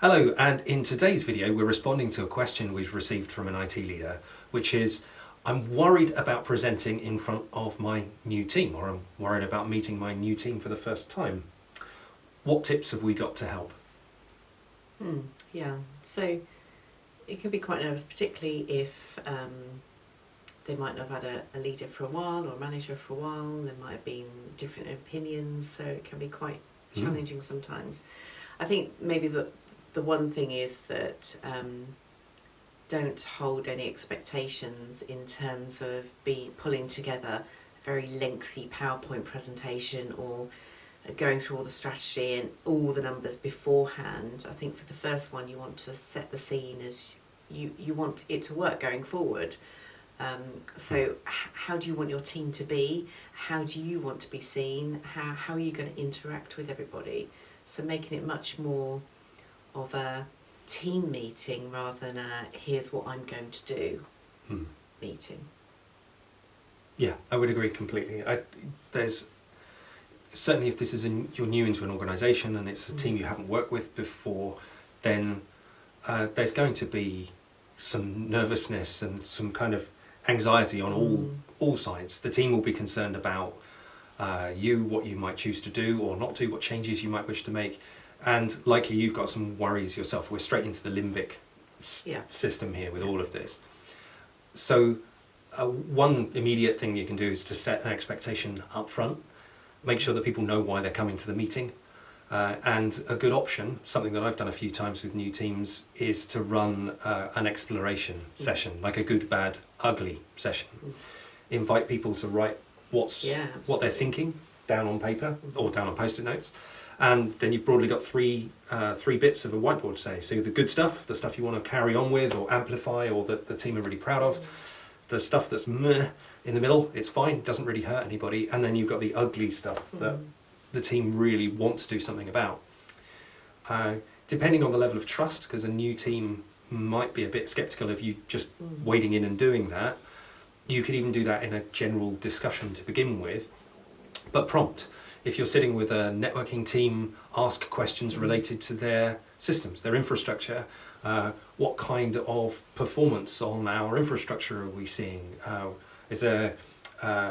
Hello, and in today's video we're responding to a question we've received from an IT leader, which is, I'm worried about presenting in front of my new team, or I'm worried about meeting my new team for the first time. What tips have we got to help? Yeah, so it can be quite nervous, particularly if they might not have had a leader for a while or a manager for a while. There might have been different opinions, so it can be quite challenging sometimes. I think maybe the one thing is that don't hold any expectations in terms of pulling together a very lengthy PowerPoint presentation or going through all the strategy and all the numbers beforehand. I think for the first one you want to set the scene as you want it to work going forward. So how do you want your team to be? How do you want to be seen? How are you going to interact with everybody? So making it much more of a team meeting rather than a here's what I'm going to do meeting. Yeah, I would agree completely. There's certainly, if this is you're new into an organisation and it's a team you haven't worked with before, then there's going to be some nervousness and some kind of anxiety on all sides. The team will be concerned about what you might choose to do or not do, what changes you might wish to make, and likely you've got some worries yourself. We're straight into the limbic system here with all of this. So one immediate thing you can do is to set an expectation up front. Make sure that people know why they're coming to the meeting. And a good option, something that I've done a few times with new teams, is to run an exploration session, like a good, bad, ugly session. Invite people to write what they're thinking down on paper or down on post-it notes. And then you've broadly got three bits of a whiteboard, say. So the good stuff, the stuff you want to carry on with or amplify or that the team are really proud of. The stuff that's meh in the middle, it's fine, doesn't really hurt anybody. And then you've got the ugly stuff that the team really want to do something about. Depending on the level of trust, because a new team might be a bit sceptical of you just wading in and doing that, you could even do that in a general discussion to begin with, but prompt. If you're sitting with a networking team, ask questions related to their systems, their infrastructure. What kind of performance on our infrastructure are we seeing? Is there,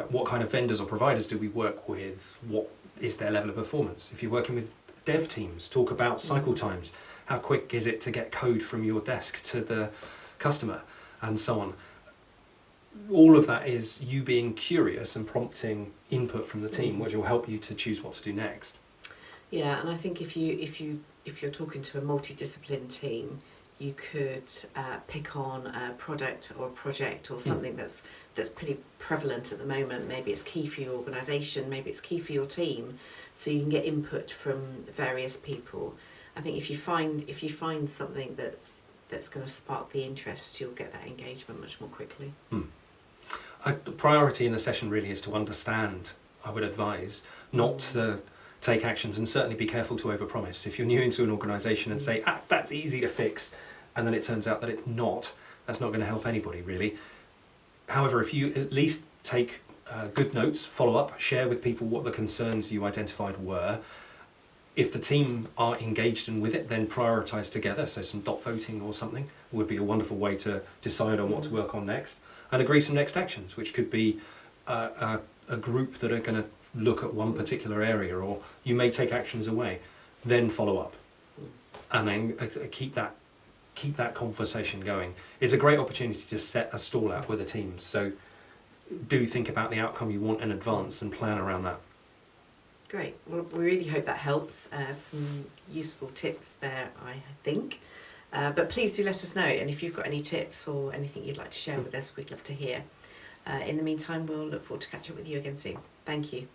what kind of vendors or providers do we work with? What is their level of performance? If you're working with dev teams, talk about cycle times. How quick is it to get code from your desk to the customer, and so on. All of that is you being curious and prompting input from the team, which will help you to choose what to do next. Yeah, and I think if you're talking to a multidiscipline team, you could pick on a product or a project or something that's pretty prevalent at the moment. Maybe it's key for your organisation, maybe it's key for your team, so you can get input from various people. I think if you find something that's going to spark the interest, you'll get that engagement much more quickly. The priority in the session really is to understand, I would advise, not to take actions, and certainly be careful to overpromise. If you're new into an organisation and say, that's easy to fix, and then it turns out that it's not, that's not going to help anybody really. However, if you at least take good notes, follow up, share with people what the concerns you identified were. If the team are engaged and with it, then prioritise together, so some dot voting or something would be a wonderful way to decide on what to work on next. And agree some next actions, which could be a group that are going to look at one particular area, or you may take actions away, then follow up, and then keep that conversation going. It's a great opportunity to set a stall out with the teams, so do think about the outcome you want in advance and plan around that. Great, well we really hope that helps. Some useful tips there, I think. But please do let us know, and if you've got any tips or anything you'd like to share with us, we'd love to hear. In the meantime, we'll look forward to catching up with you again soon. Thank you.